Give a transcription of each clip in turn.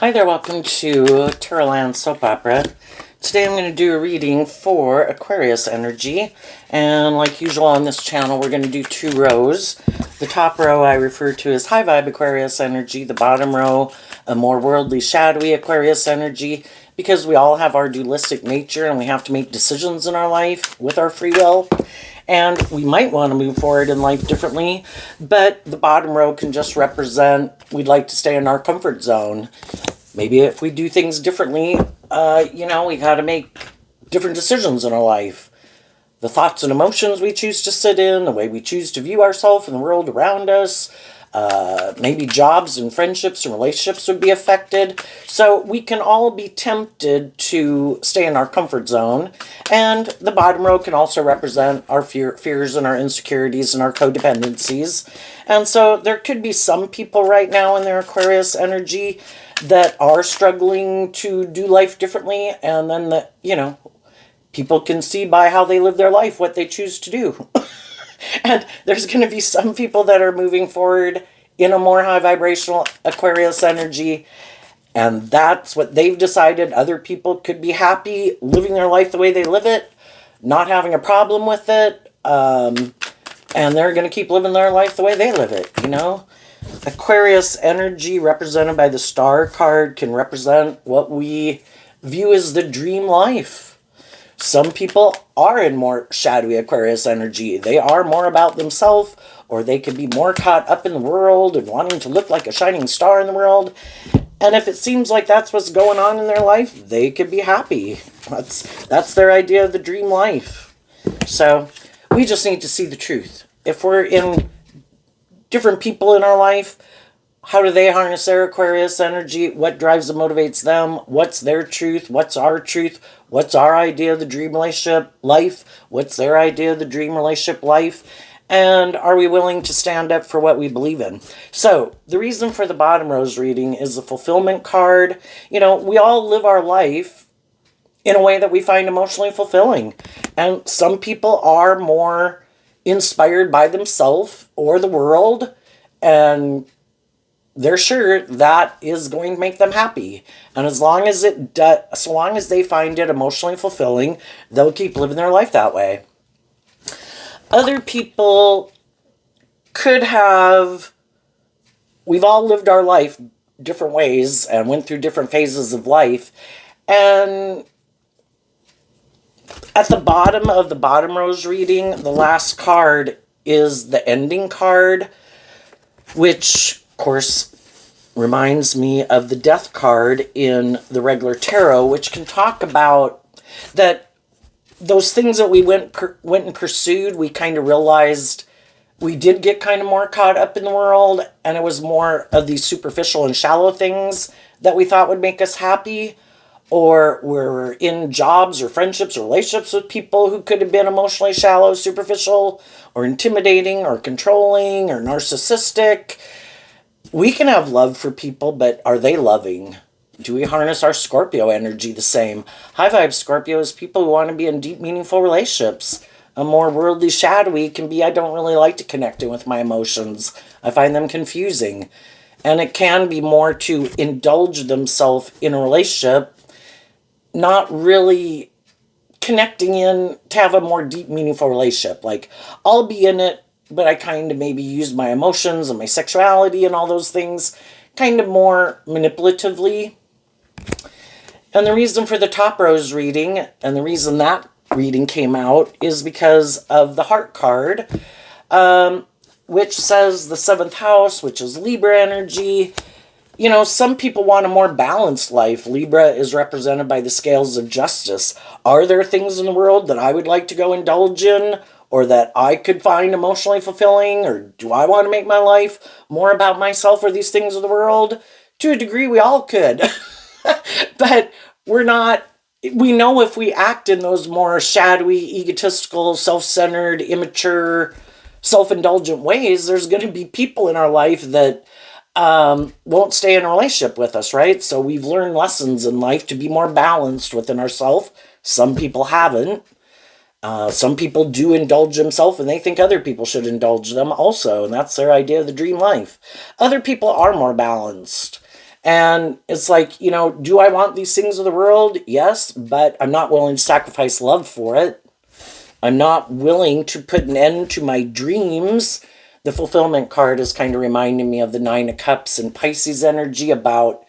Hi there, welcome to Terraland Soap Opera. Today I'm going to do a reading for Aquarius energy, and like usual on this channel we're going to do two rows. The top row I refer to as high vibe Aquarius energy, the bottom row a more worldly shadowy Aquarius energy, because we all have our dualistic nature and we have to make decisions in our life with our free will. And we might want to move forward in life differently, but the bottom row can just represent we'd like to stay in our comfort zone. Maybe if we do things differently, we got to make different decisions in our life. The thoughts and emotions we choose to sit in, the way we choose to view ourselves and the world around us, maybe jobs and friendships and relationships would be affected. So we can all be tempted to stay in our comfort zone. And the bottom row can also represent our fears and our insecurities and our codependencies. And so there could be some people right now in their Aquarius energy that are struggling to do life differently, and then people can see by how they live their life what they choose to do. And there's going to be some people that are moving forward in a more high vibrational Aquarius energy, and that's what they've decided. Other people could be happy living their life the way they live it, not having a problem with it, and they're going to keep living their life the way they live it, Aquarius energy, represented by the star card, can represent what we view as the dream life. Some people are in more shadowy Aquarius energy. They are more about themselves, or they could be more caught up in the world and wanting to look like a shining star in the world. And if it seems like that's what's going on in their life, they could be happy. That's their idea of the dream life. So we just need to see the truth. If we're in different people in our life, how do they harness their Aquarius energy? What drives and motivates them? What's their truth? What's our truth? What's our idea of the dream relationship life? What's their idea of the dream relationship life? And are we willing to stand up for what we believe in? So the reason for the bottom rose reading is the fulfillment card. We all live our life in a way that we find emotionally fulfilling. And some people are more inspired by themselves or the world, and they're sure that is going to make them happy. And as long as so long as they find it emotionally fulfilling, they'll keep living their life that way. Other people could have, we've all lived our life different ways and went through different phases of life, and at the bottom of the bottom rose reading, the last card is the ending card, which, of course, reminds me of the death card in the regular tarot, which can talk about that those things that we went and pursued, we kind of realized we did get kind of more caught up in the world, and it was more of these superficial and shallow things that we thought would make us happy. Or we're in jobs or friendships or relationships with people who could have been emotionally shallow, superficial, or intimidating, or controlling, or narcissistic. We can have love for people, but are they loving? Do we harness our Scorpio energy the same? High vibe Scorpio is people who want to be in deep, meaningful relationships. A more worldly shadowy can be, I don't really like to connect with my emotions. I find them confusing. And it can be more to indulge themselves in a relationship, not really connecting in to have a more deep, meaningful relationship. Like, I'll be in it, but I kind of maybe use my emotions and my sexuality and all those things kind of more manipulatively. And the reason for the top rose reading, and the reason that reading came out, is because of the heart card, which says the 7th house, which is Libra energy. Some people want a more balanced life. Libra is represented by the scales of justice. Are there things in the world that I would like to go indulge in, or that I could find emotionally fulfilling, or do I want to make my life more about myself or these things of the world? To a degree, we all could. But we know if we act in those more shadowy, egotistical, self-centered, immature, self-indulgent ways, there's going to be people in our life that won't stay in a relationship with us, right? So we've learned lessons in life to be more balanced within ourselves. Some people haven't. Some people do indulge themselves, and they think other people should indulge them also, and that's their idea of the dream life. Other people are more balanced, And it's like, do I want these things of the world? Yes, but I'm not willing to sacrifice love for it. I'm not willing to put an end to my dreams. The fulfillment card is kind of reminding me of the Nine of Cups and Pisces energy about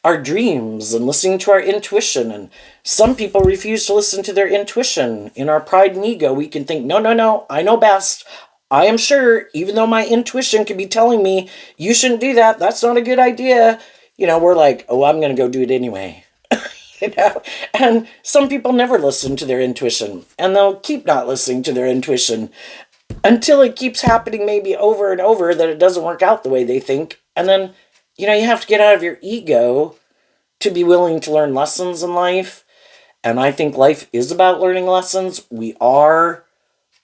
our dreams and listening to our intuition. And some people refuse to listen to their intuition. In our pride and ego, we can think, no, no, no, I know best. I am sure, even though my intuition could be telling me, you shouldn't do that, that's not a good idea. We're like, oh, I'm going to go do it anyway. And some people never listen to their intuition, and they'll keep not listening to their intuition until it keeps happening maybe over and over that it doesn't work out the way they think. And then, you have to get out of your ego to be willing to learn lessons in life. And I think life is about learning lessons. We are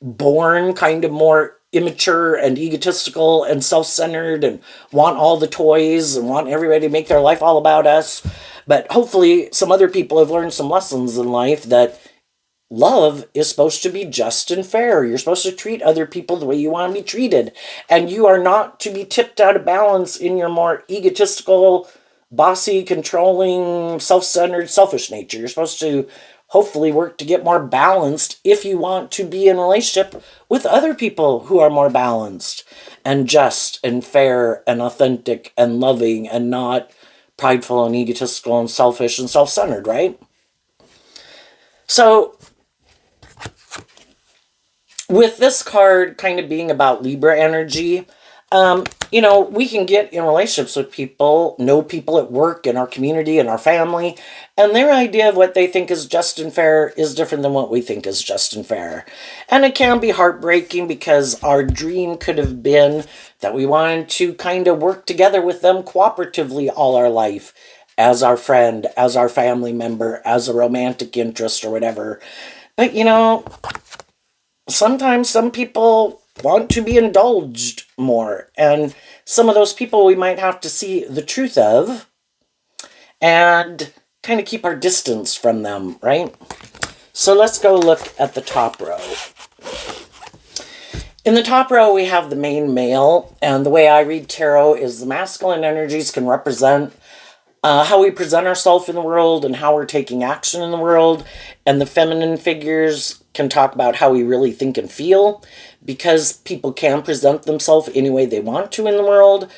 born kind of more immature and egotistical and self-centered and want all the toys and want everybody to make their life all about us. But hopefully some other people have learned some lessons in life that love is supposed to be just and fair. You're supposed to treat other people the way you want to be treated. And you are not to be tipped out of balance in your more egotistical, bossy, controlling, self-centered, selfish nature. You're supposed to hopefully work to get more balanced if you want to be in a relationship with other people who are more balanced and just and fair and authentic and loving and not prideful and egotistical and selfish and self-centered, right? So with this card kind of being about Libra energy, we can get in relationships with people, know people at work, in our community, in our family, and their idea of what they think is just and fair is different than what we think is just and fair. And it can be heartbreaking because our dream could have been that we wanted to kind of work together with them cooperatively all our life, as our friend, as our family member, as a romantic interest or whatever. But, sometimes some people want to be indulged more, and some of those people we might have to see the truth of and kind of keep our distance from them, right? So let's go look at the top row. In the top row, we have the main male, and the way I read tarot is the masculine energies can represent how we present ourselves in the world and how we're taking action in the world, and the feminine figures can talk about how we really think and feel. Because people can present themselves any way they want to in the world,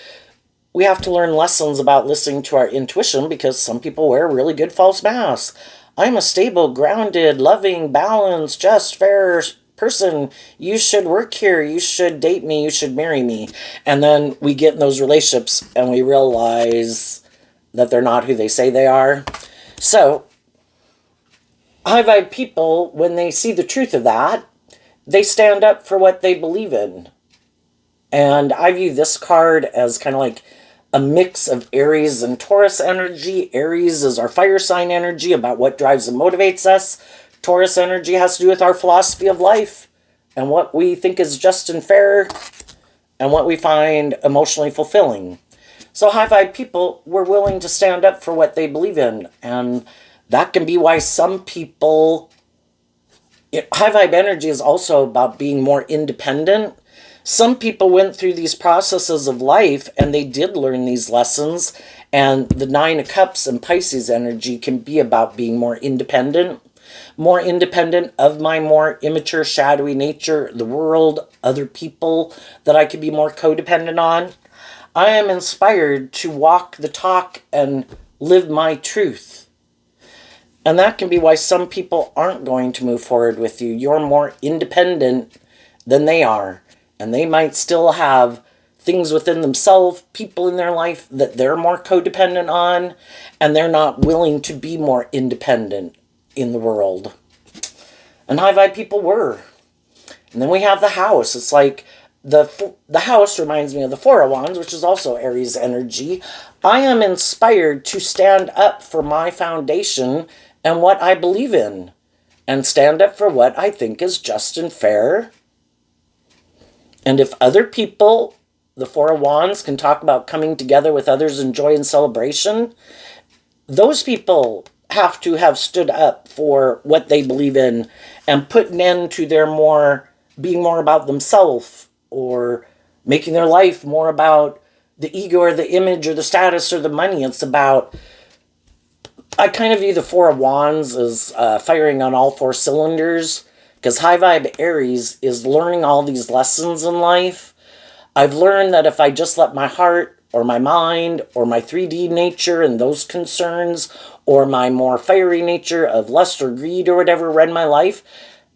we have to learn lessons about listening to our intuition, because some people wear really good false masks. I'm a stable, grounded, loving, balanced, just, fair person. You should work here. You should date me. You should marry me. And then we get in those relationships and we realize that they're not who they say they are. So high vibe people, when they see the truth of that, they stand up for what they believe in. And I view this card as kind of like a mix of Aries and Taurus energy. Aries is our fire sign energy about what drives and motivates us. Taurus energy has to do with our philosophy of life and what we think is just and fair and what we find emotionally fulfilling. So high vibe people were willing to stand up for what they believe in. And that can be why some people... High vibe energy is also about being more independent. Some people went through these processes of life and they did learn these lessons. And the Nine of Cups and Pisces energy can be about being more independent of my more immature, shadowy nature, the world, other people that I could be more codependent on. I am inspired to walk the talk and live my truth. And that can be why some people aren't going to move forward with you. You're more independent than they are. And they might still have things within themselves, people in their life that they're more codependent on, and they're not willing to be more independent in the world. And high vibe people were. And then we have the house. It's like the house reminds me of the Four of Wands, which is also Aries energy. I am inspired to stand up for my foundation and what I believe in, and stand up for what I think is just and fair. And if other people, the Four of Wands, can talk about coming together with others in joy and celebration, those people have to have stood up for what they believe in and put an end to their being more about themselves, or making their life more about the ego or the image or the status or the money. It's about, I kind of view the Four of Wands as firing on all four cylinders, because high vibe Aries is learning all these lessons in life. I've learned that if I just let my heart or my mind or my 3D nature and those concerns or my more fiery nature of lust or greed or whatever run my life,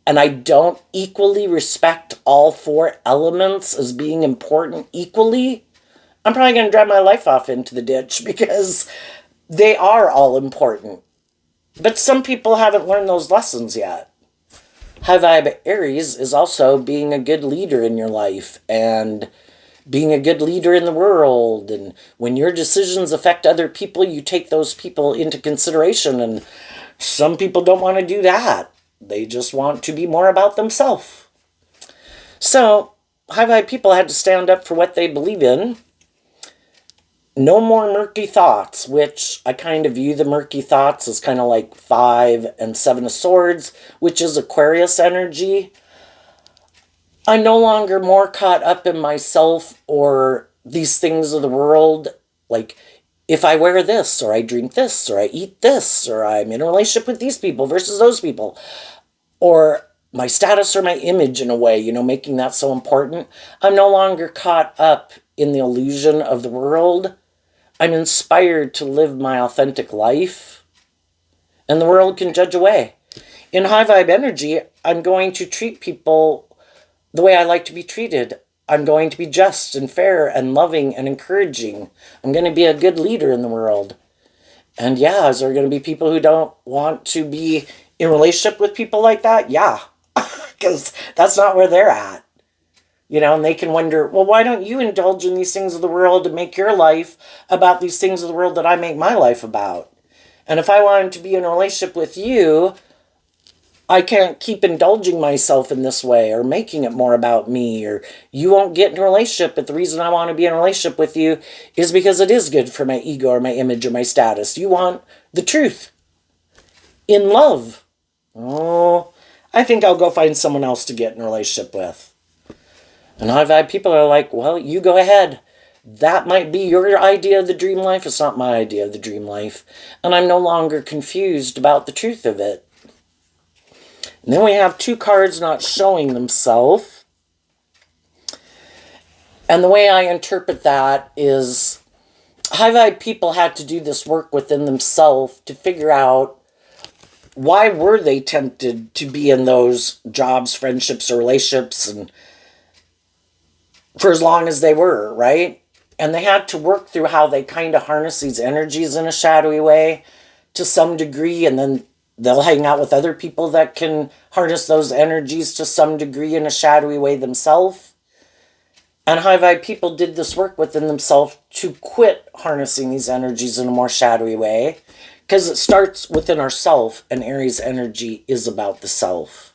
and I don't equally respect all four elements as being important equally, I'm probably going to drive my life off into the ditch, because they are all important. But some people haven't learned those lessons yet. High vibe Aries is also being a good leader in your life and being a good leader in the world. And when your decisions affect other people, you take those people into consideration. And some people don't want to do that. They just want to be more about themselves. So, high vibe people had to stand up for what they believe in. No more murky thoughts, which I kind of view the murky thoughts as kind of like 5 and 7 of Swords, which is Aquarius energy. I'm no longer more caught up in myself or these things of the world, like if I wear this, or I drink this, or I eat this, or I'm in a relationship with these people versus those people, or my status or my image in a way, making that so important. I'm no longer caught up in the illusion of the world. I'm inspired to live my authentic life, and the world can judge away. In high vibe energy, I'm going to treat people the way I like to be treated. I'm going to be just and fair and loving and encouraging. I'm going to be a good leader in the world. And yeah, is there going to be people who don't want to be in relationship with people like that? Yeah, because that's not where they're at. And they can wonder, well, why don't you indulge in these things of the world to make your life about these things of the world that I make my life about? And if I wanted to be in a relationship with you, I can't keep indulging myself in this way or making it more about me, or you won't get in a relationship, but the reason I want to be in a relationship with you is because it is good for my ego or my image or my status. You want the truth in love. Oh, I think I'll go find someone else to get in a relationship with. And I've had people are like, well, you go ahead. That might be your idea of the dream life. It's not my idea of the dream life. And I'm no longer confused about the truth of it. And then we have 2 cards not showing themselves. And the way I interpret that is high vibe people had to do this work within themselves to figure out why were they tempted to be in those jobs, friendships, or relationships, and for as long as they were, right? And they had to work through how they kind of harness these energies in a shadowy way to some degree, and then they'll hang out with other people that can harness those energies to some degree in a shadowy way themselves. And high vibe people did this work within themselves to quit harnessing these energies in a more shadowy way, because it starts within ourself, and Aries energy is about the self.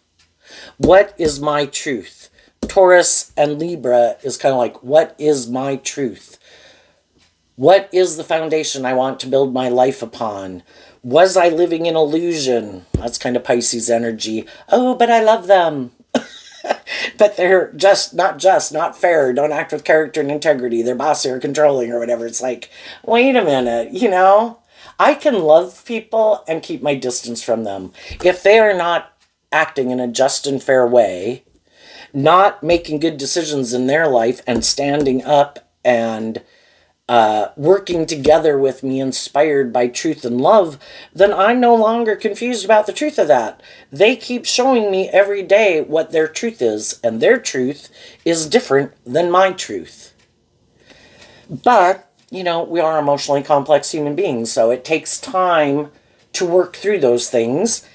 What is my truth? Taurus and Libra is kind of like, what is my truth? What is the foundation I want to build my life upon? Was I living in illusion? That's kind of Pisces energy. Oh, but I love them. But they're not fair. Don't act with character and integrity. They're bossy or controlling or whatever. It's like, wait a minute, I can love people and keep my distance from them. If they are not acting in a just and fair way, not making good decisions in their life and standing up and working together with me, inspired by truth and love, then I'm no longer confused about the truth of that. They keep showing me every day what their truth is, and their truth is different than my truth. But, we are emotionally complex human beings, so it takes time to work through those things.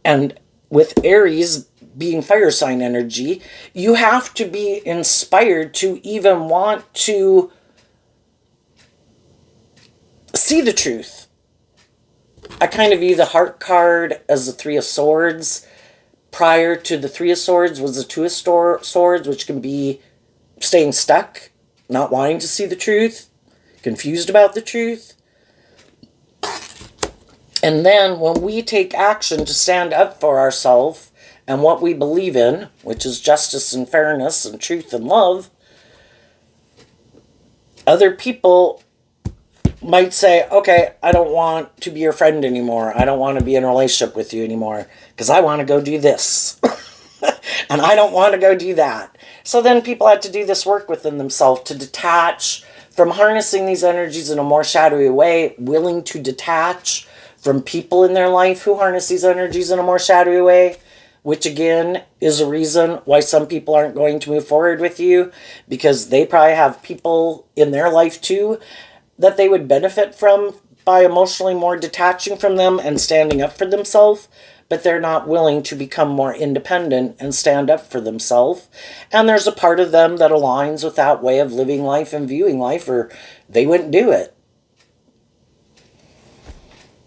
And with Aries being fire sign energy, you have to be inspired to even want to see the truth. I kind of view the heart card as the 3 of Swords. Prior to the 3 of Swords was the 2 of Swords, which can be staying stuck, not wanting to see the truth, confused about the truth. And then when we take action to stand up for ourselves and what we believe in, which is justice and fairness and truth and love, Other people might say, okay, I don't want to be your friend anymore. I don't want to be in a relationship with you anymore because I want to go do this. And I don't want to go do that. So then people have to do this work within themselves to detach from harnessing these energies in a more shadowy way, willing to detach from people in their life who harness these energies in a more shadowy way, which again is a reason why some people aren't going to move forward with you, because they probably have people in their life too that they would benefit from by emotionally more detaching from them and standing up for themselves, but they're not willing to become more independent and stand up for themselves. And there's a part of them that aligns with that way of living life and viewing life, or they wouldn't do it.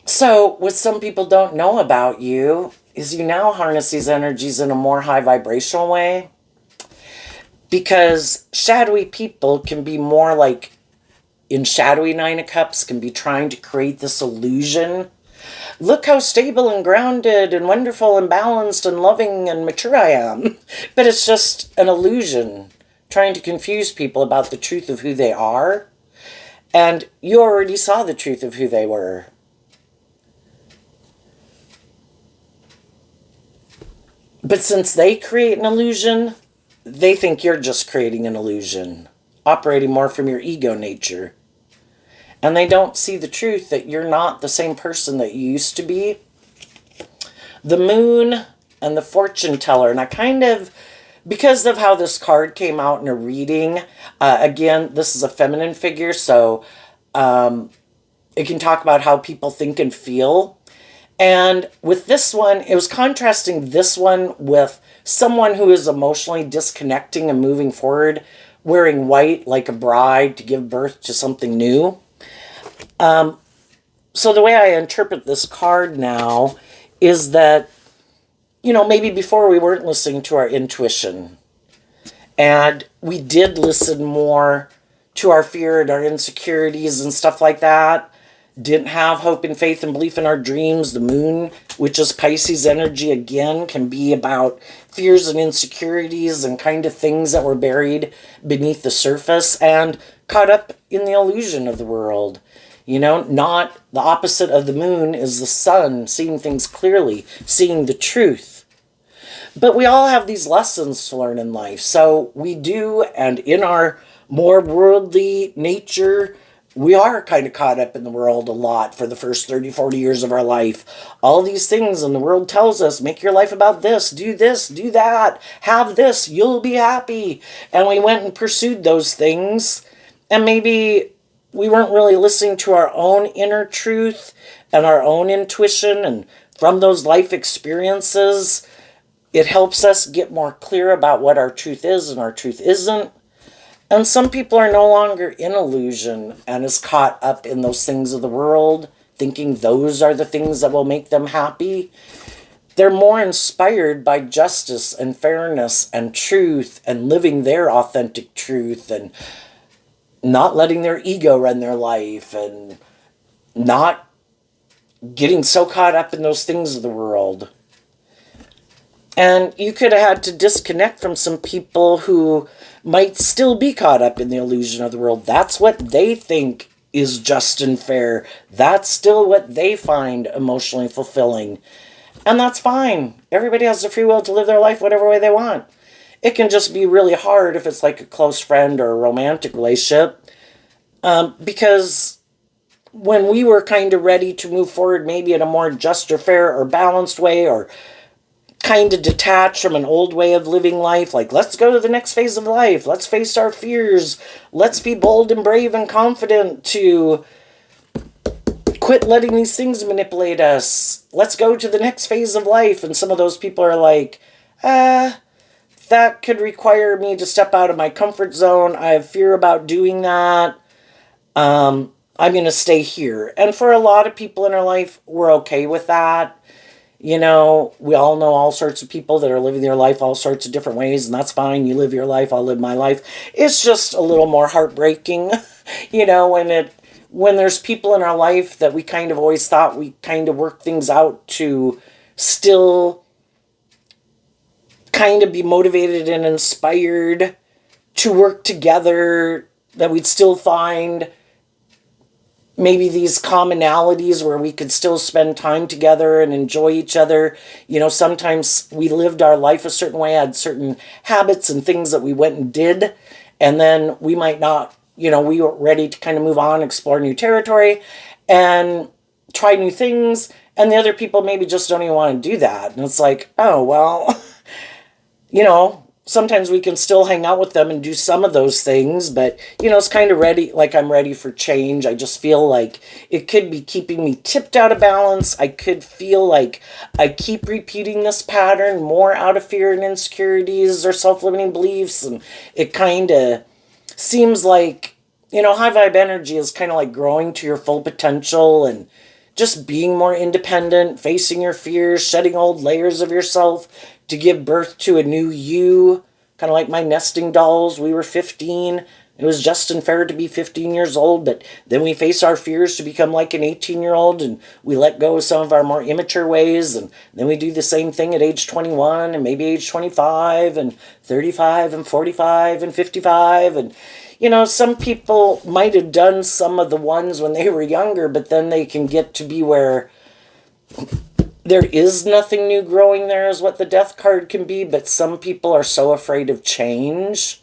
So, what some people don't know about you is you now harness these energies in a more high vibrational way, because shadowy people can be more like, in shadowy Nine of Cups, can be trying to create this illusion. Look how stable and grounded and wonderful and balanced and loving and mature I am. But it's just an illusion, trying to confuse people about the truth of who they are. And you already saw the truth of who they were. But since they create an illusion, they think you're just creating an illusion, operating more from your ego nature. And they don't see the truth that you're not the same person that you used to be. The moon and the fortune teller, and I kind of, because of how this card came out in a reading, again, this is a feminine figure, so it can talk about how people think and feel. And with this one, it was contrasting this one with someone who is emotionally disconnecting and moving forward, wearing white like a bride to give birth to something new. So the way I interpret this card now is that, maybe before we weren't listening to our intuition. And we did listen more to our fear and our insecurities and stuff like that. Didn't have hope and faith and belief in our dreams. The moon, which is Pisces energy again, can be about fears and insecurities and kind of things that were buried beneath the surface and caught up in the illusion of the world. Not the opposite of the moon is the sun, seeing things clearly, seeing the truth. But we all have these lessons to learn in life. So we do, and in our more worldly nature, we are kind of caught up in the world a lot for the first 30, 40 years of our life. All these things, and the world tells us, make your life about this, do that, have this, you'll be happy. And we went and pursued those things, and maybe we weren't really listening to our own inner truth and our own intuition, and from those life experiences, it helps us get more clear about what our truth is and our truth isn't. And some people are no longer in illusion and is caught up in those things of the world, thinking those are the things that will make them happy. They're more inspired by justice and fairness and truth and living their authentic truth and not letting their ego run their life and not getting so caught up in those things of the world. And you could have had to disconnect from some people who might still be caught up in the illusion of the world. That's what they think is just and fair. That's still what they find emotionally fulfilling. And that's fine. Everybody has the free will to live their life whatever way they want. It can just be really hard if it's like a close friend or a romantic relationship. Because when we were kind of ready to move forward, maybe in a more just or fair or balanced way, or kind of detach from an old way of living life, like let's go to the next phase of life, let's face our fears, let's be bold and brave and confident to quit letting these things manipulate us, let's go to the next phase of life. And some of those people are like, that could require me to step out of my comfort zone, I have fear about doing that, I'm going to stay here. And for a lot of people in our life, we're okay with that. We all know all sorts of people that are living their life all sorts of different ways, and that's fine. You live your life, I'll live my life. It's just a little more heartbreaking, when there's people in our life that we kind of always thought we kind of work things out to still kind of be motivated and inspired to work together that we'd still find maybe these commonalities where we could still spend time together and enjoy each other. You know, sometimes we lived our life a certain way, had certain habits and things that we went and did, and then we might not, you know, we were ready to kind of move on, explore new territory, and try new things, and the other people maybe just don't even want to do that. And it's like, oh, well, you know, sometimes we can still hang out with them and do some of those things, but, you know, it's kind of ready, like I'm ready for change. I just feel like it could be keeping me tipped out of balance. I could feel like I keep repeating this pattern more out of fear and insecurities or self-limiting beliefs, and it kind of seems like, you know, high vibe energy is kind of like growing to your full potential and just being more independent, facing your fears, shedding old layers of yourself to give birth to a new you. Kind of like my nesting dolls. We were 15. It was just and fair to be 15 years old, but then we face our fears to become like an 18-year-old, and we let go of some of our more immature ways, and then we do the same thing at age 21 and maybe age 25 and 35 and 45 and 55. And you know, some people might have done some of the ones when they were younger, but then they can get to be where there is nothing new growing there, is what the death card can be. But some people are so afraid of change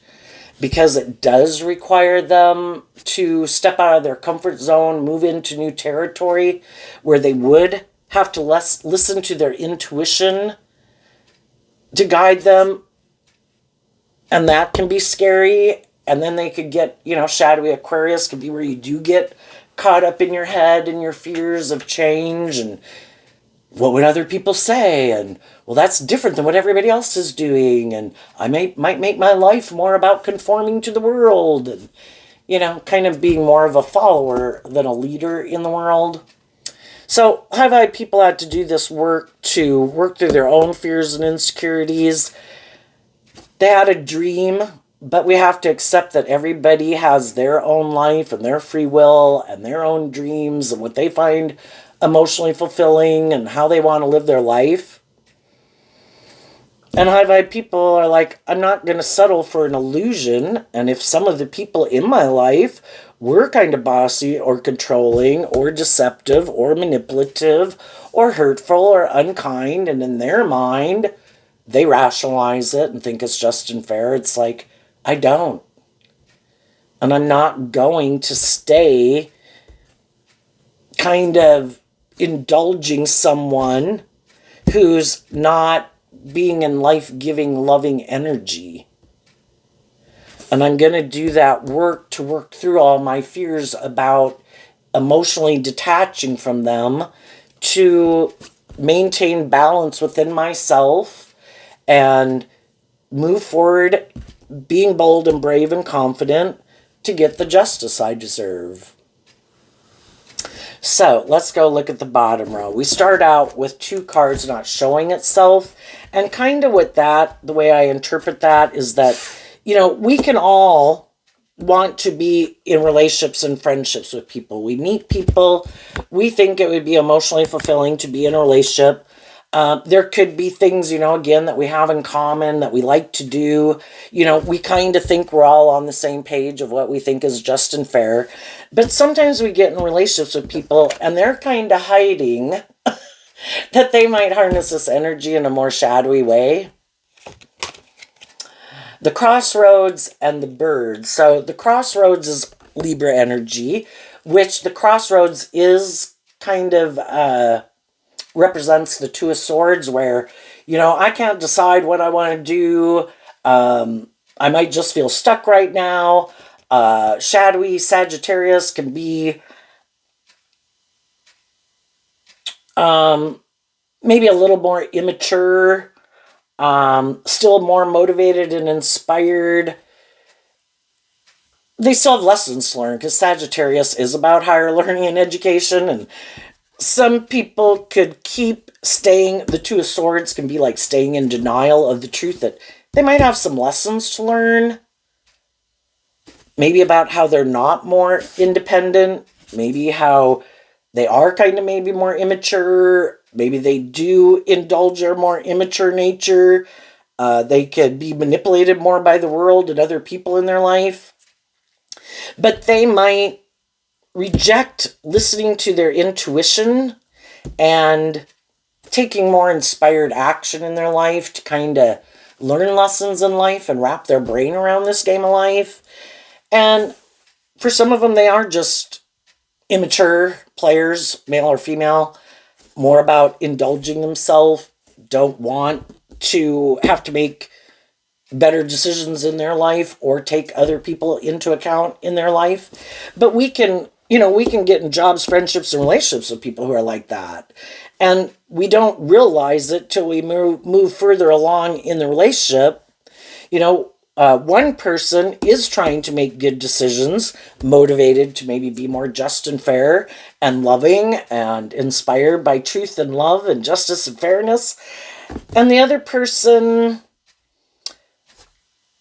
because it does require them to step out of their comfort zone, move into new territory where they would have to listen to their intuition to guide them. And that can be scary. And then they could get, you know, shadowy Aquarius could be where you do get caught up in your head and your fears of change and what would other people say, and well, that's different than what everybody else is doing, and I might make my life more about conforming to the world, and you know, kind of being more of a follower than a leader in the world. So high vibe people had to do this work to work through their own fears and insecurities. They had a dream, but we have to accept that everybody has their own life and their free will and their own dreams and what they find emotionally fulfilling and how they want to live their life. And high vibe people are like, I'm not going to settle for an illusion. And if some of the people in my life were kind of bossy or controlling or deceptive or manipulative or hurtful or unkind, and in their mind, they rationalize it and think it's just and fair, it's like, I don't. And I'm not going to stay kind of indulging someone who's not being in life-giving, loving energy. And I'm going to do that work to work through all my fears about emotionally detaching from them to maintain balance within myself and move forward being bold and brave and confident to get the justice I deserve. So let's go look at the bottom row. We start out with 2 cards not showing itself. And kind of with that, the way I interpret that is that, you know, we can all want to be in relationships and friendships with people. We meet people. We think it would be emotionally fulfilling to be in a relationship. There could be things, you know, again, that we have in common that we like to do. You know, we kind of think we're all on the same page of what we think is just and fair. But sometimes we get in relationships with people and they're kind of hiding that they might harness this energy in a more shadowy way. The crossroads and the bird. So the crossroads is Libra energy, which the crossroads is kind of represents the 2 of Swords, where, you know, I can't decide what I want to do. I might just feel stuck right now. Shadowy Sagittarius can be maybe a little more immature, still more motivated and inspired. They still have lessons to learn because Sagittarius is about higher learning and education, and some people could keep staying, the 2 of Swords can be like staying in denial of the truth that they might have some lessons to learn. Maybe about how they're not more independent. Maybe how they are kind of maybe more immature. Maybe they do indulge their more immature nature. They could be manipulated more by the world and other people in their life. But they might reject listening to their intuition and taking more inspired action in their life to kind of learn lessons in life and wrap their brain around this game of life. And for some of them, they are just immature players, male or female, more about indulging themselves, don't want to have to make better decisions in their life or take other people into account in their life. But we can, we can get in jobs, friendships, and relationships with people who are like that. And we don't realize it till we move further along in the relationship. One person is trying to make good decisions, motivated to maybe be more just and fair and loving and inspired by truth and love and justice and fairness. And the other person,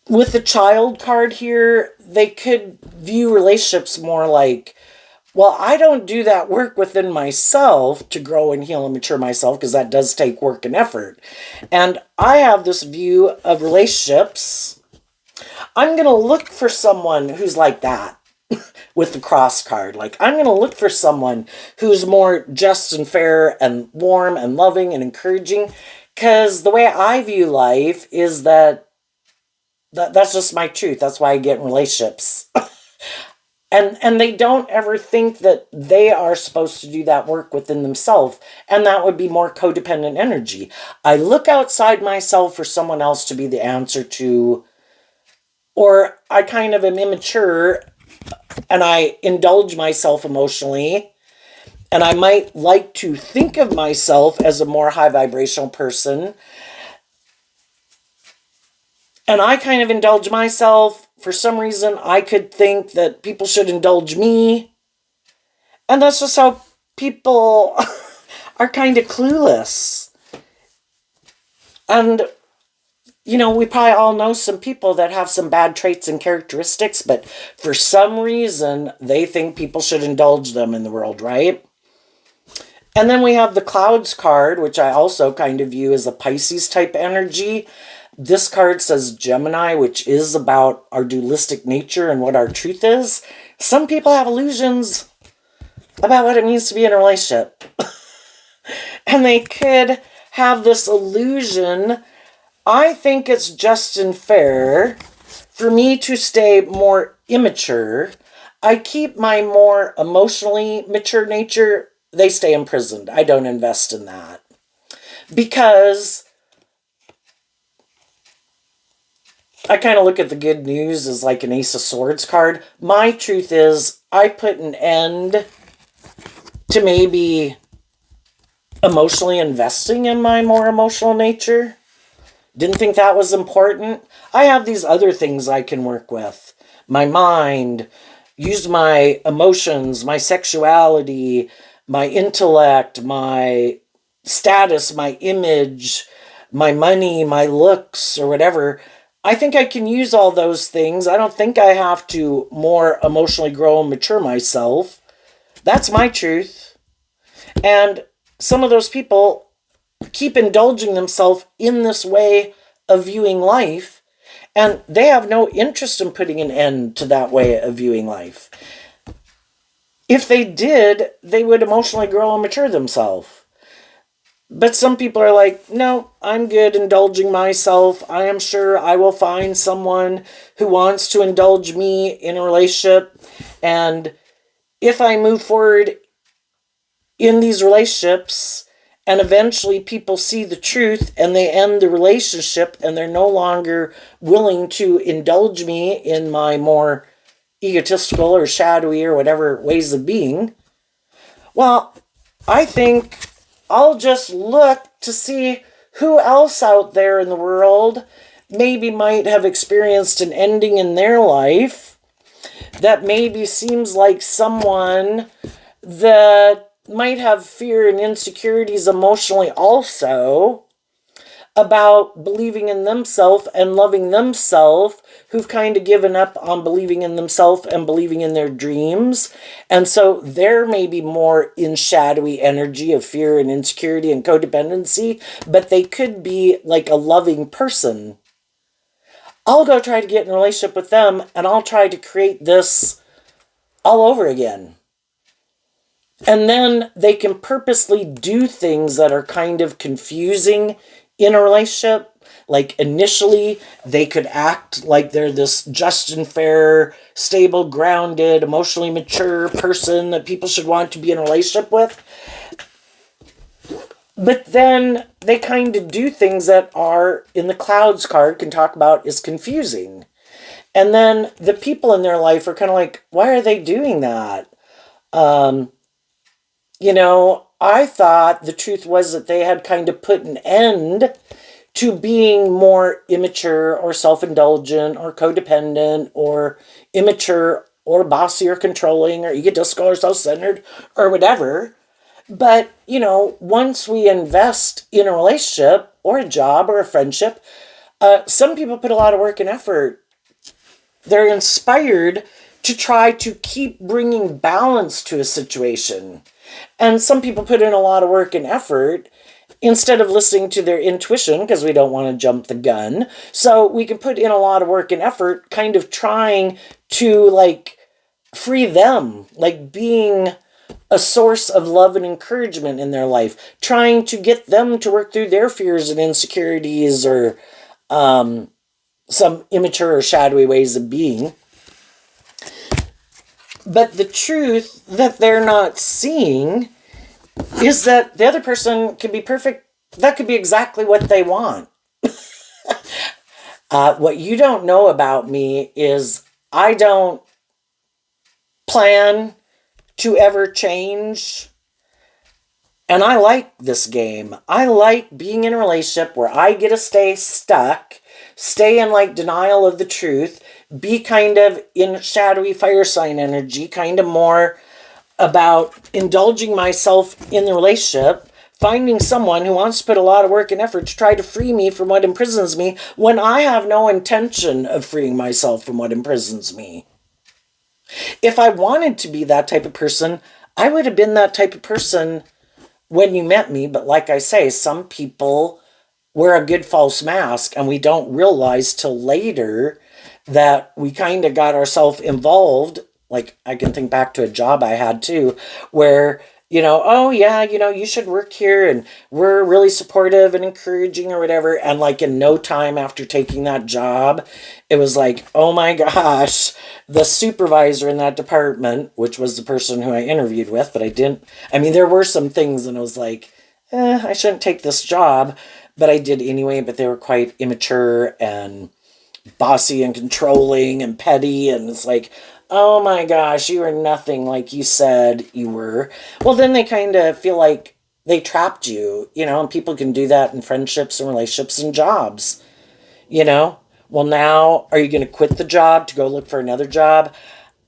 with the child card here, they could view relationships more like, well, I don't do that work within myself to grow and heal and mature myself, because that does take work and effort. And I have this view of relationships. I'm going to look for someone who's like that with the cross card. Like, I'm going to look for someone who's more just and fair and warm and loving and encouraging, because the way I view life is that's just my truth. That's why I get in relationships. And they don't ever think that they are supposed to do that work within themselves. And that would be more codependent energy. I look outside myself for someone else to be the answer to, or I kind of am immature and I indulge myself emotionally. And I might like to think of myself as a more high vibrational person. And I kind of indulge myself. For some reason, I could think that people should indulge me. And that's just how people are kind of clueless. And, we probably all know some people that have some bad traits and characteristics, but for some reason, they think people should indulge them in the world, right? And then we have the Clouds card, which I also kind of view as a Pisces type energy. This card says Gemini, which is about our dualistic nature and what our truth is. Some people have illusions about what it means to be in a relationship. And they could have this illusion. I think it's just and fair for me to stay more immature. I keep my more emotionally mature nature. They stay imprisoned. I don't invest in that. Because I kind of look at the good news as like an Ace of Swords card. My truth is, I put an end to maybe emotionally investing in my more emotional nature. Didn't think that was important. I have these other things I can work with. My mind, use my emotions, my sexuality, my intellect, my status, my image, my money, my looks, or whatever. I think I can use all those things. I don't think I have to more emotionally grow and mature myself. That's my truth. And some of those people keep indulging themselves in this way of viewing life, and they have no interest in putting an end to that way of viewing life. If they did, they would emotionally grow and mature themselves. But some people are like, no, I'm good indulging myself. I am sure I will find someone who wants to indulge me in a relationship. And if I move forward in these relationships and eventually people see the truth and they end the relationship and they're no longer willing to indulge me in my more egotistical or shadowy or whatever ways of being, well, I think I'll just look to see who else out there in the world maybe might have experienced an ending in their life that maybe seems like someone that might have fear and insecurities emotionally also about believing in themselves and loving themselves, who've kind of given up on believing in themselves and believing in their dreams. And so they're maybe more in shadowy energy of fear and insecurity and codependency, but they could be like a loving person. I'll go try to get in a relationship with them, and I'll try to create this all over again. And then they can purposely do things that are kind of confusing in a relationship. Like initially, they could act like they're this just and fair, stable, grounded, emotionally mature person that people should want to be in a relationship with. But then they kind of do things that are, in the clouds card, can talk about is confusing. And then the people in their life are kind of like, why are they doing that? I thought the truth was that they had kind of put an end to being more immature or self-indulgent or codependent or immature or bossy or controlling or egotistical or self-centered or whatever. But, once we invest in a relationship or a job or a friendship, some people put a lot of work and effort. They're inspired to try to keep bringing balance to a situation. And some people put in a lot of work and effort instead of listening to their intuition because we don't want to jump the gun. So we can put in a lot of work and effort kind of trying to free them, like being a source of love and encouragement in their life, trying to get them to work through their fears and insecurities or some immature or shadowy ways of being. But the truth that they're not seeing is that the other person can be perfect. That could be exactly what they want. What you don't know about me is I don't plan to ever change. And I like this game. I like being in a relationship where I get to stay stuck, stay in denial of the truth, be kind of in shadowy fire sign energy, kind of more about indulging myself in the relationship, finding someone who wants to put a lot of work and effort to try to free me from what imprisons me when I have no intention of freeing myself from what imprisons me. If I wanted to be that type of person, I would have been that type of person when you met me. But like I say, some people wear a good false mask and we don't realize till later that we kind of got ourselves involved. Like I can think back to a job I had too, where, oh yeah, you should work here and we're really supportive and encouraging or whatever. And in no time after taking that job, it was like, oh my gosh, the supervisor in that department, which was the person who I interviewed with, but there were some things and I was like, I shouldn't take this job, but I did anyway. But they were quite immature and bossy and controlling and petty, and it's like, oh my gosh, you are nothing like you said you were. Well, then they kind of feel like they trapped you, and people can do that in friendships and relationships and jobs, Well, now, are you going to quit the job to go look for another job?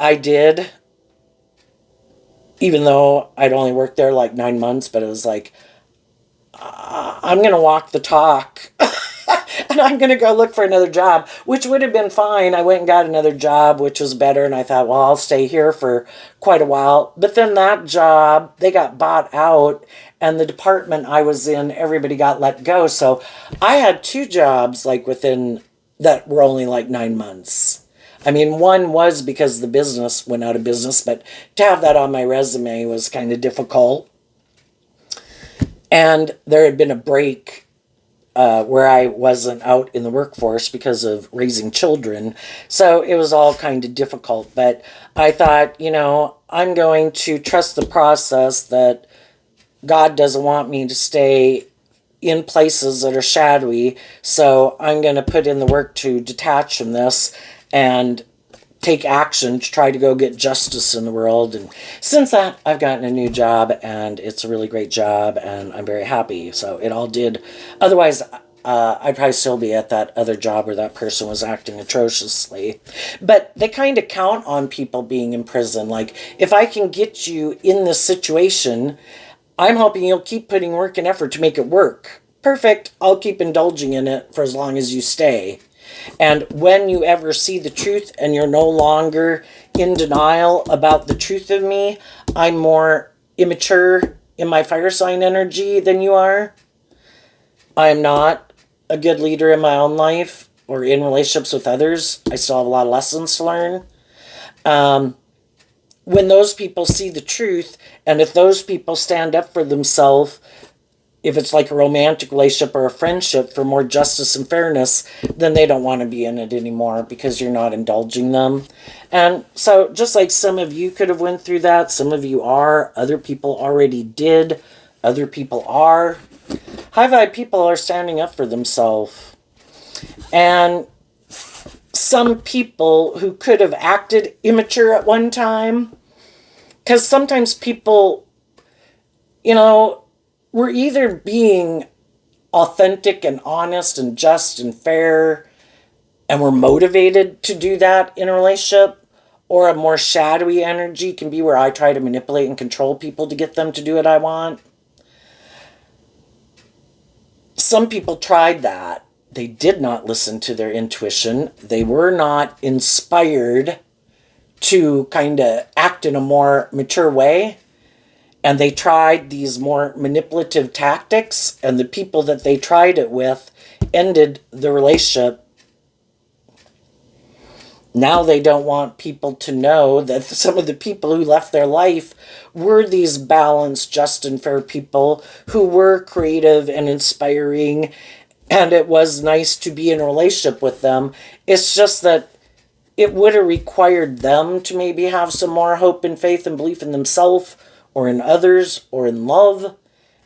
I did, even though I'd only worked there 9 months, but it was like, I'm going to walk the talk. And I'm going to go look for another job, which would have been fine. I went and got another job, which was better. And I thought, well, I'll stay here for quite a while. But then that job, they got bought out. And the department I was in, everybody got let go. So I had 2 jobs within that were only 9 months. One was because the business went out of business. But to have that on my resume was kind of difficult. And there had been a break where I wasn't out in the workforce because of raising children. So it was all kind of difficult. But I thought, I'm going to trust the process that God doesn't want me to stay in places that are shadowy. So I'm going to put in the work to detach from this and take action to try to go get justice in the world. And since that, I've gotten a new job, and it's a really great job, and I'm very happy. So it all did. Otherwise, I'd probably still be at that other job where that person was acting atrociously. But they kind of count on people being in prison. If I can get you in this situation, I'm hoping you'll keep putting work and effort to make it work. Perfect. I'll keep indulging in it for as long as you stay. And when you ever see the truth and you're no longer in denial about the truth of me, I'm more immature in my fire sign energy than you are. I'm not a good leader in my own life or in relationships with others. I still have a lot of lessons to learn. when those people see the truth, and if those people stand up for themselves, if it's like a romantic relationship or a friendship for more justice and fairness, then they don't want to be in it anymore because you're not indulging them. And so just like some of you could have went through that, some of you are, other people already did, other people are. High vibe people are standing up for themselves. And some people who could have acted immature at one time, because sometimes people, we're either being authentic and honest and just and fair, and we're motivated to do that in a relationship, or a more shadowy energy can be where I try to manipulate and control people to get them to do what I want. Some people tried that. They did not listen to their intuition. They were not inspired to kind of act in a more mature way. And they tried these more manipulative tactics, and the people that they tried it with ended the relationship. Now they don't want people to know that some of the people who left their life were these balanced, just, and fair people who were creative and inspiring, and it was nice to be in a relationship with them. It's just that it would have required them to maybe have some more hope and faith and belief in themselves, or in others, or in love,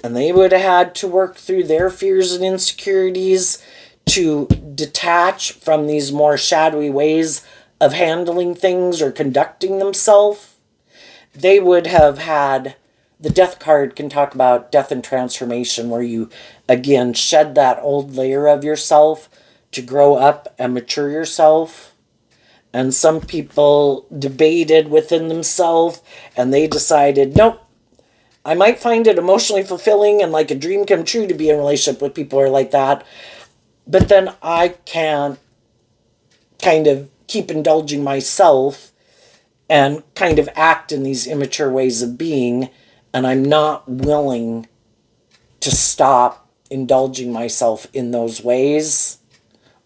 and they would have had to work through their fears and insecurities to detach from these more shadowy ways of handling things or conducting themselves. They would have had, the death card can talk about death and transformation, where you, again, shed that old layer of yourself to grow up and mature yourself. And some people debated within themselves, and they decided, nope, I might find it emotionally fulfilling and like a dream come true to be in a relationship with people who are like that, but then I can't kind of keep indulging myself and kind of act in these immature ways of being, and I'm not willing to stop indulging myself in those ways,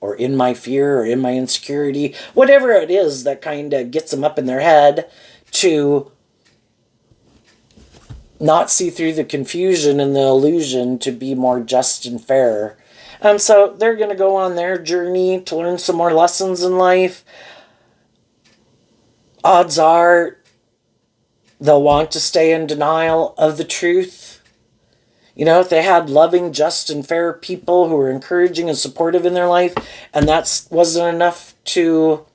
or in my fear, or in my insecurity, whatever it is that kind of gets them up in their head to not see through the confusion and the illusion to be more just and fair. And so they're going to go on their journey to learn some more lessons in life. Odds are they'll want to stay in denial of the truth. If they had loving, just, and fair people who were encouraging and supportive in their life, and that wasn't enough to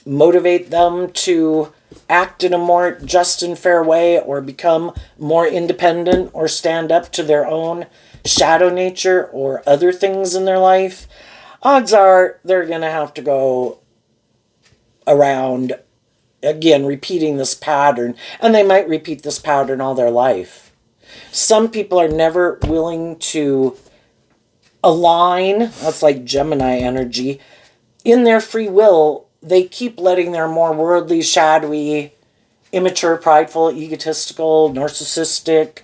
motivate them to act in a more just and fair way, or become more independent, or stand up to their own shadow nature or other things in their life, odds are they're going to have to go around, again, repeating this pattern, and they might repeat this pattern all their life. Some people are never willing to align, that's like Gemini energy, in their free will. They keep letting their more worldly, shadowy, immature, prideful, egotistical, narcissistic,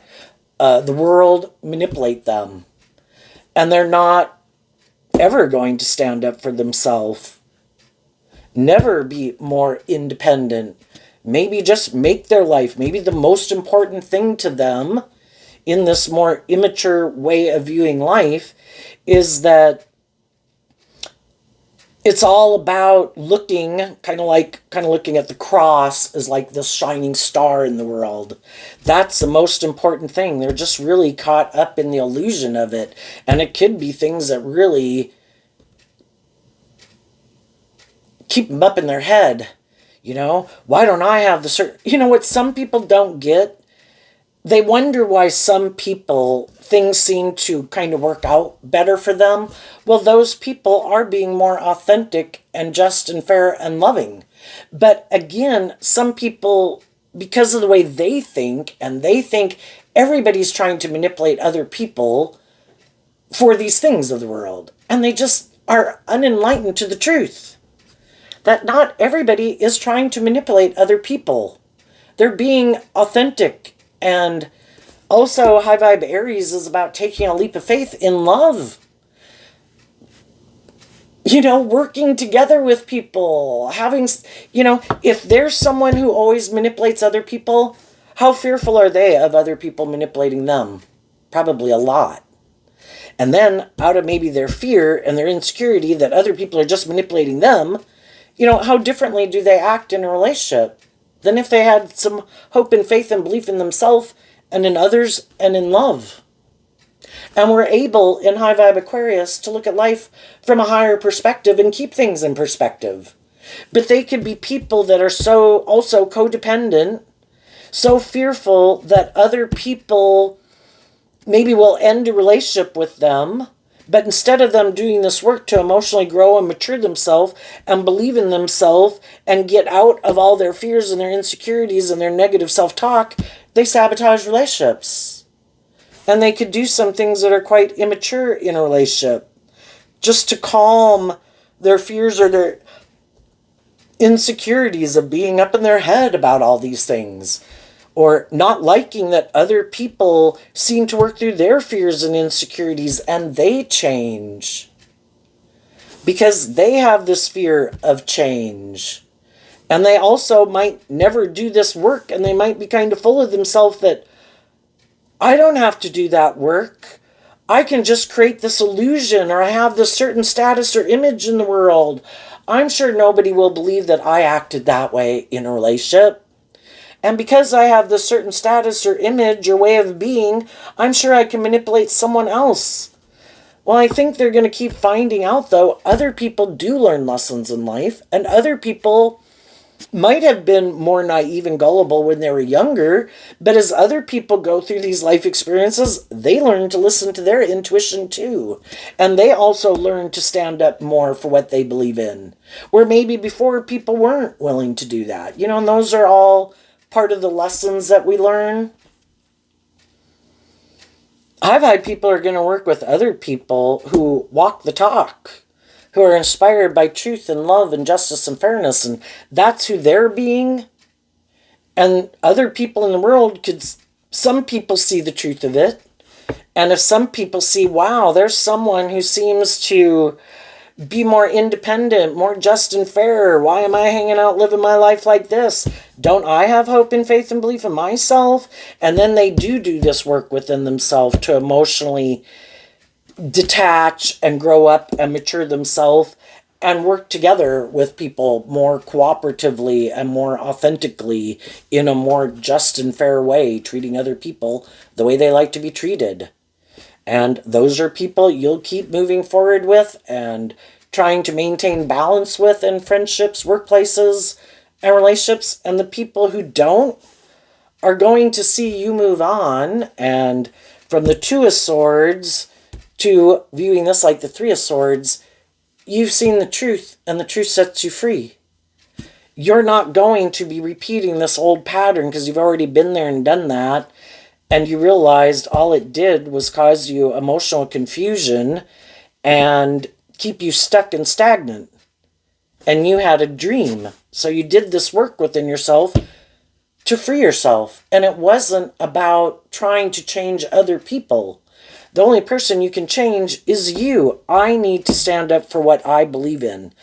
the world manipulate them. And they're not ever going to stand up for themselves. Never be more independent. Maybe just make their life, maybe the most important thing to them in this more immature way of viewing life is that it's all about looking, kind of looking at the cross as like this shining star in the world. That's the most important thing. They're just really caught up in the illusion of it. And it could be things that really keep them up in their head. Why don't I have the certain... what some people don't get? They wonder why some people, things seem to kind of work out better for them. Well, those people are being more authentic and just and fair and loving. But again, some people, because of the way they think, and they think everybody's trying to manipulate other people for these things of the world. And they just are unenlightened to the truth. That not everybody is trying to manipulate other people. They're being authentic. And also, High Vibe Aries is about taking a leap of faith in love. working together with people, having, if there's someone who always manipulates other people, how fearful are they of other people manipulating them? Probably a lot. And then out of maybe their fear and their insecurity that other people are just manipulating them, how differently do they act in a relationship than if they had some hope and faith and belief in themselves and in others and in love? And we're able in High Vibe Aquarius to look at life from a higher perspective and keep things in perspective. But they could be people that are so also codependent, so fearful that other people maybe will end a relationship with them, but instead of them doing this work to emotionally grow and mature themselves and believe in themselves and get out of all their fears and their insecurities and their negative self-talk, they sabotage relationships. And they could do some things that are quite immature in a relationship, just to calm their fears or their insecurities of being up in their head about all these things, or not liking that other people seem to work through their fears and insecurities and they change. Because they have this fear of change. And they also might never do this work, and they might be kind of full of themselves that, I don't have to do that work. I can just create this illusion, or I have this certain status or image in the world. I'm sure nobody will believe that I acted that way in a relationship. And because I have this certain status or image or way of being, I'm sure I can manipulate someone else. Well, I think they're going to keep finding out, though, other people do learn lessons in life, and other people might have been more naive and gullible when they were younger, but as other people go through these life experiences, they learn to listen to their intuition too. And they also learn to stand up more for what they believe in, where maybe before people weren't willing to do that. And those are all part of the lessons that we learn. I've had people are going to work with other people who walk the talk, who are inspired by truth and love and justice and fairness, and that's who they're being. And other people in the world some people see the truth of it. And if some people see, wow, there's someone who seems to be more independent, more just and fair. Why am I hanging out living my life like this? Don't I have hope and faith and belief in myself? And then they do this work within themselves to emotionally detach and grow up and mature themselves and work together with people more cooperatively and more authentically in a more just and fair way, treating other people the way they like to be treated. And those are people you'll keep moving forward with and trying to maintain balance with in friendships, workplaces, and relationships. And the people who don't are going to see you move on. And from the Two of Swords to viewing this like the Three of Swords, you've seen the truth, and the truth sets you free. You're not going to be repeating this old pattern because you've already been there and done that, and you realized all it did was cause you emotional confusion and keep you stuck and stagnant. And you had a dream, so you did this work within yourself to free yourself, and it wasn't about trying to change other people. The only person you can change is you. I need to stand up for what I believe in.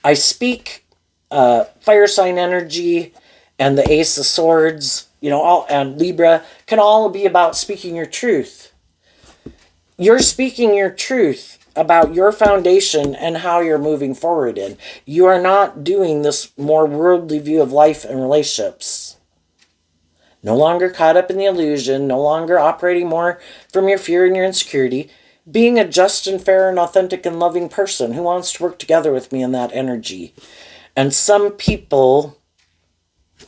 I speak fire sign energy and the Ace of Swords, and Libra can all be about speaking your truth. You're speaking your truth about your foundation and how you're moving forward in. You are not doing this more worldly view of life and relationships. No longer caught up in the illusion, no longer operating more from your fear and your insecurity, being a just and fair and authentic and loving person who wants to work together with me in that energy. And some people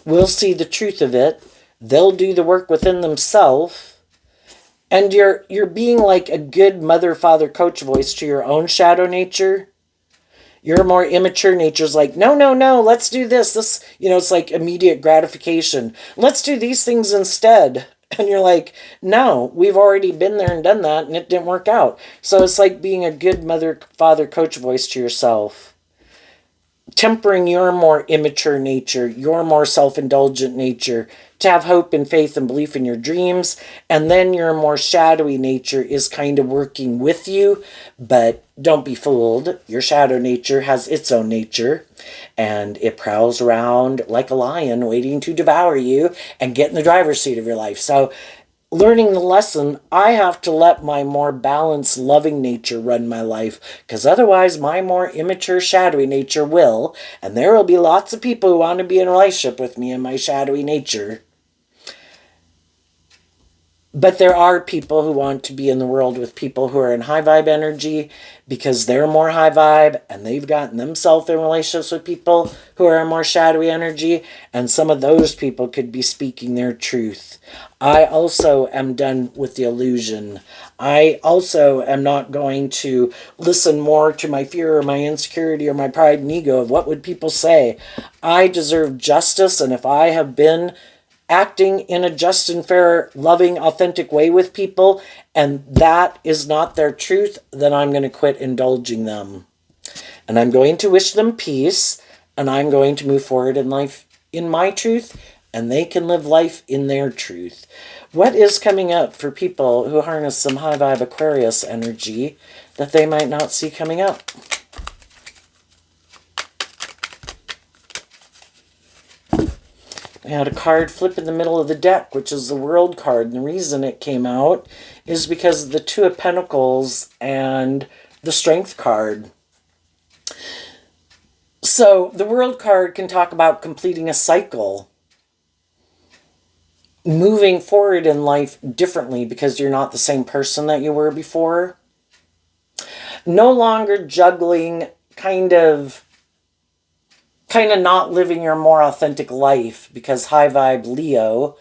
will see the truth of it. They'll do the work within themselves. And you're being like a good mother, father, coach voice to your own shadow nature. Your more immature nature is like, no, let's do this. It's like immediate gratification. Let's do these things instead. And you're like, no, we've already been there and done that, and it didn't work out. So it's like being a good mother, father, coach voice to yourself. tempering your more immature nature, your more self-indulgent nature, to have hope and faith and belief in your dreams, and then your more shadowy nature is kind of working with you. But don't be fooled, your shadow nature has its own nature, and it prowls around like a lion waiting to devour you and get in the driver's seat of your life. So learning the lesson, I have to let my more balanced, loving nature run my life, because otherwise my more immature, shadowy nature will, and there will be lots of people who want to be in a relationship with me in my shadowy nature. But there are people who want to be in the world with people who are in high vibe energy because they're more high vibe and they've gotten themselves in relationships with people who are more shadowy energy, and some of those people could be speaking their truth. I also am done with the illusion. I also am not going to listen more to my fear or my insecurity or my pride and ego of what would people say. I deserve justice, and if I have been acting in a just and fair, loving, authentic way with people, and that is not their truth, then I'm going to quit indulging them. And I'm going to wish them peace, and I'm going to move forward in life in my truth, and they can live life in their truth. What is coming up for people who harness some high vibe Aquarius energy that they might not see coming up? I had a card flip in the middle of the deck, which is the World card. And the reason it came out is because of the Two of Pentacles and the Strength card. So the World card can talk about completing a cycle, moving forward in life differently because you're not the same person that you were before. No longer juggling, kind of not living your more authentic life, because high vibe Leo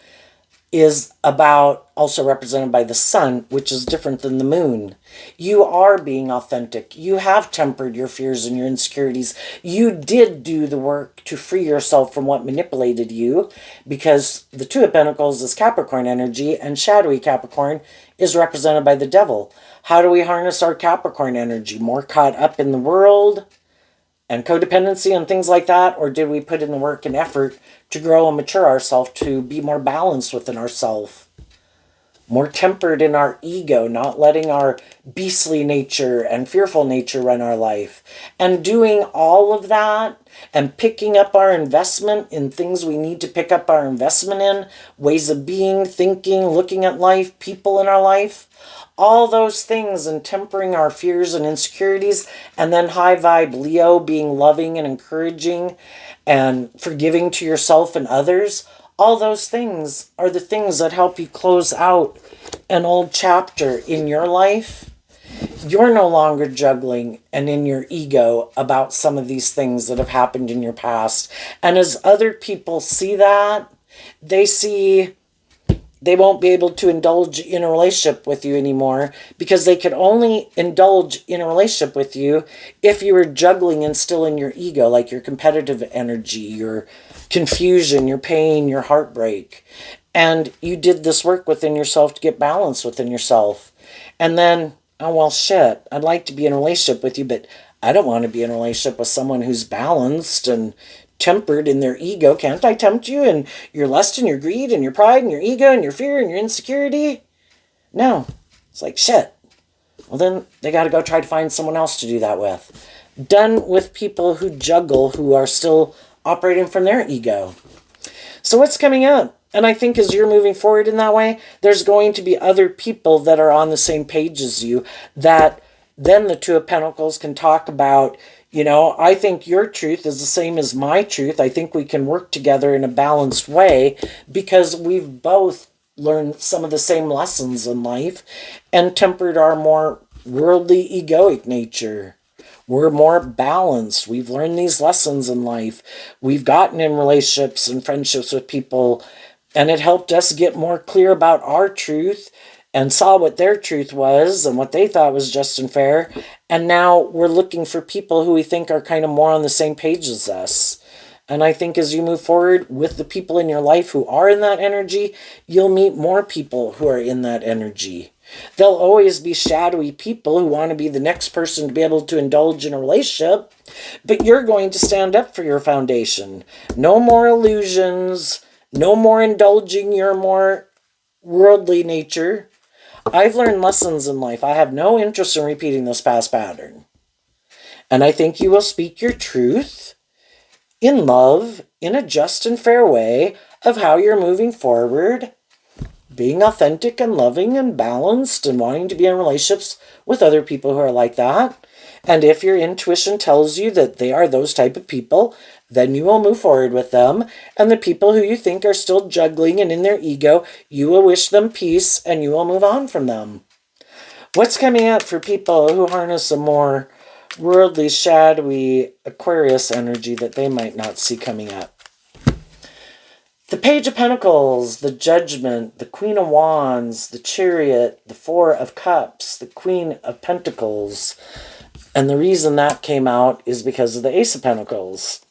is about, also represented by the sun, which is different than the moon. You are being authentic. You have tempered your fears and your insecurities. You did do the work to free yourself from what manipulated you, because the Two of Pentacles is Capricorn energy, and shadowy Capricorn is represented by the devil. How do we harness our Capricorn energy? More caught up in the world and codependency and things like that? Or did we put in the work and effort to grow and mature ourselves, to be more balanced within ourselves, more tempered in our ego, not letting our beastly nature and fearful nature run our life? And doing all of that and picking up our investment in things we need to pick up our investment in, ways of being, thinking, looking at life, people in our life, all those things, and tempering our fears and insecurities. And then high vibe Leo being loving and encouraging and forgiving to yourself and others. All those things are the things that help you close out an old chapter in your life. You're no longer juggling and in your ego about some of these things that have happened in your past. And as other people see that, they won't be able to indulge in a relationship with you anymore, because they could only indulge in a relationship with you if you were juggling and still in your ego, like your competitive energy, your confusion, your pain, your heartbreak. And you did this work within yourself to get balance within yourself. And then, oh, well, shit, I'd like to be in a relationship with you, but I don't want to be in a relationship with someone who's balanced and tempered in their ego. Can't I tempt you in your lust and your greed and your pride and your ego and your fear and your insecurity? No. It's like, shit. Well, then they got to go try to find someone else to do that with. Done with people who juggle, who are still operating from their ego. So what's coming up? And I think as you're moving forward in that way, there's going to be other people that are on the same page as you, that then the Two of Pentacles can talk about, I think your truth is the same as my truth. I think we can work together in a balanced way because we've both learned some of the same lessons in life and tempered our more worldly, egoic nature. We're more balanced. We've learned these lessons in life. We've gotten in relationships and friendships with people, and it helped us get more clear about our truth and saw what their truth was and what they thought was just and fair. And now we're looking for people who we think are kind of more on the same page as us. And I think as you move forward with the people in your life who are in that energy, you'll meet more people who are in that energy. There'll always be shadowy people who want to be the next person to be able to indulge in a relationship, but you're going to stand up for your foundation. No more illusions, no more indulging your more worldly nature. I've learned lessons in life. I have no interest in repeating this past pattern. And I think you will speak your truth in love, in a just and fair way of how you're moving forward, being authentic and loving and balanced and wanting to be in relationships with other people who are like that. And if your intuition tells you that they are those type of people, then you will move forward with them. And the people who you think are still juggling and in their ego, you will wish them peace and you will move on from them. What's coming up for people who harness a more worldly, shadowy Aquarius energy that they might not see coming up? The Page of Pentacles, the Judgment, the Queen of Wands, the Chariot, the Four of Cups, the Queen of Pentacles. And the reason that came out is because of the Ace of Pentacles.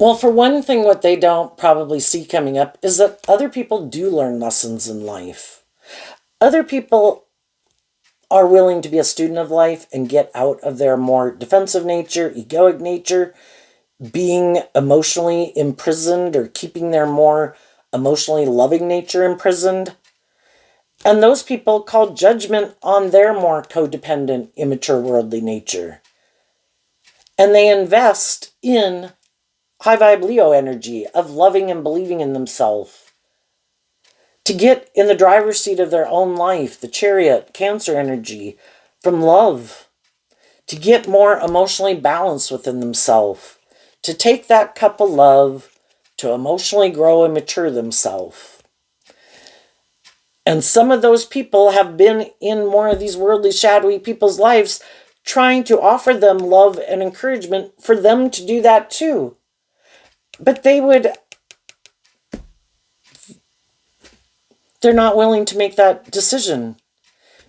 Well, for one thing, what they don't probably see coming up is that other people do learn lessons in life. Other people are willing to be a student of life and get out of their more defensive nature, egoic nature, being emotionally imprisoned or keeping their more emotionally loving nature imprisoned. And those people call judgment on their more codependent, immature, worldly nature. And they invest in high vibe Leo energy of loving and believing in themselves. To get in the driver's seat of their own life, the Chariot, Cancer energy, from love. To get more emotionally balanced within themselves. To take that cup of love, to emotionally grow and mature themselves. And some of those people have been in more of these worldly, shadowy people's lives, trying to offer them love and encouragement for them to do that too. But they're not willing to make that decision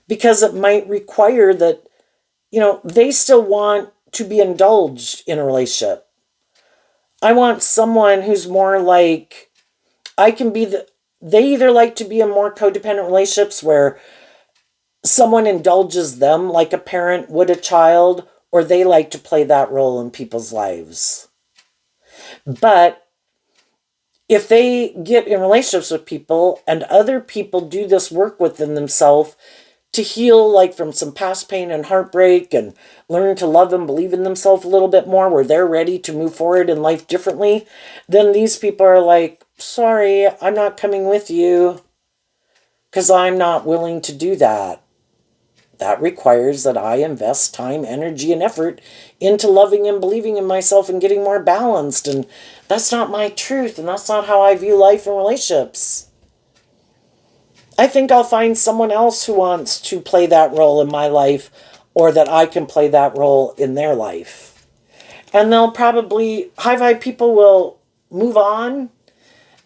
because it might require that, they still want to be indulged in a relationship. I want someone who's more like, they either like to be in more codependent relationships where someone indulges them like a parent would a child, or they like to play that role in people's lives. But if they get in relationships with people and other people do this work within themselves to heal like from some past pain and heartbreak and learn to love and believe in themselves a little bit more where they're ready to move forward in life differently, then these people are like, sorry, I'm not coming with you because I'm not willing to do that. That requires that I invest time, energy, and effort into loving and believing in myself and getting more balanced. And that's not my truth, and that's not how I view life and relationships. I think I'll find someone else who wants to play that role in my life, or that I can play that role in their life. And they'll probably, high vibe people will move on,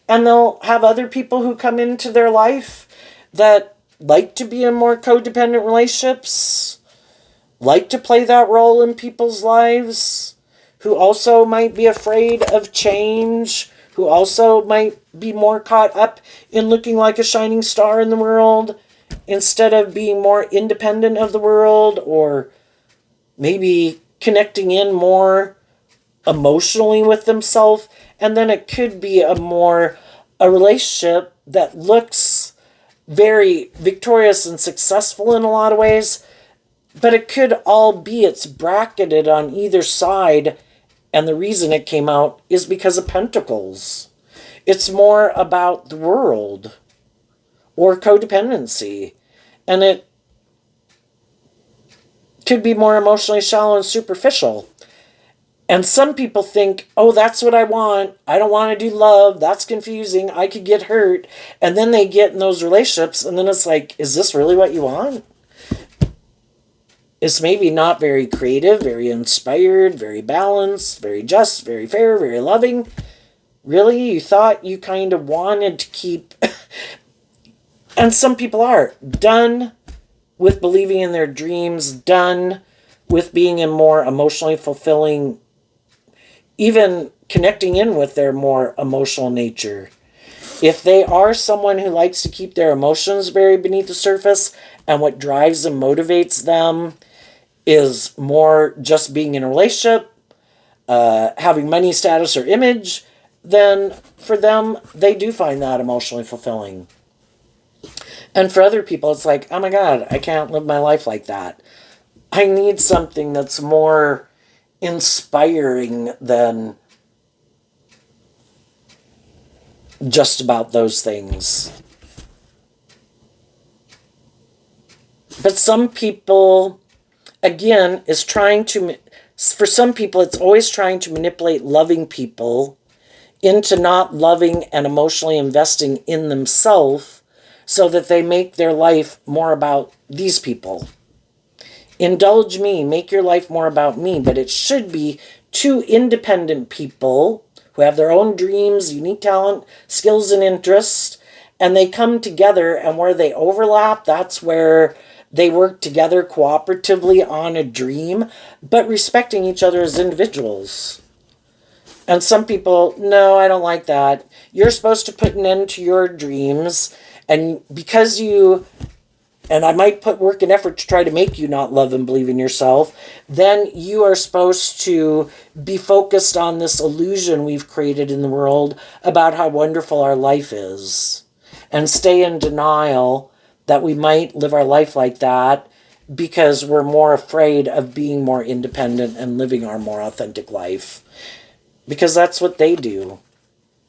and they'll have other people who come into their life that like to be in more codependent relationships, like to play that role in people's lives, who also might be afraid of change, who also might be more caught up in looking like a shining star in the world instead of being more independent of the world, or maybe connecting in more emotionally with themselves. And then it could be a relationship that looks very victorious and successful in a lot of ways, but it could all be, it's bracketed on either side, and the reason it came out is because of Pentacles. It's more about the world or codependency, and it could be more emotionally shallow and superficial. And some people think, oh, that's what I want. I don't want to do love. That's confusing. I could get hurt. And then they get in those relationships, and then it's like, is this really what you want? It's maybe not very creative, very inspired, very balanced, very just, very fair, very loving. Really? You thought you kind of wanted to keep... And some people are done with believing in their dreams, done with being in more emotionally fulfilling, even connecting in with their more emotional nature. If they are someone who likes to keep their emotions buried beneath the surface, and what drives and motivates them is more just being in a relationship, having money, status, or image, then for them, they do find that emotionally fulfilling. And for other people, it's like, oh my God, I can't live my life like that. I need something that's more inspiring than just about those things. But some people, again, for some people, it's always trying to manipulate loving people into not loving and emotionally investing in themselves so that they make their life more about these people. Indulge me, make your life more about me, but it should be two independent people who have their own dreams, unique talent, skills, and interests, and they come together, and where they overlap, that's where they work together cooperatively on a dream, but respecting each other as individuals. And some people, no, I don't like that. You're supposed to put an end to your dreams, and because and I might put work and effort to try to make you not love and believe in yourself, then you are supposed to be focused on this illusion we've created in the world about how wonderful our life is, and stay in denial that we might live our life like that because we're more afraid of being more independent and living our more authentic life. Because that's what they do.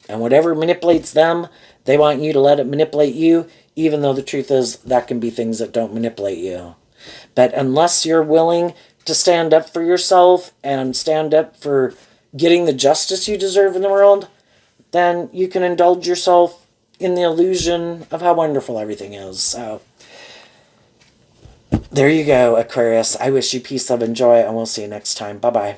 And whatever manipulates them, they want you to let it manipulate you, even though the truth is that can be things that don't manipulate you. But unless you're willing to stand up for yourself and stand up for getting the justice you deserve in the world, then you can indulge yourself in the illusion of how wonderful everything is. So there you go, Aquarius. I wish you peace, love, and joy, and we'll see you next time. Bye-bye.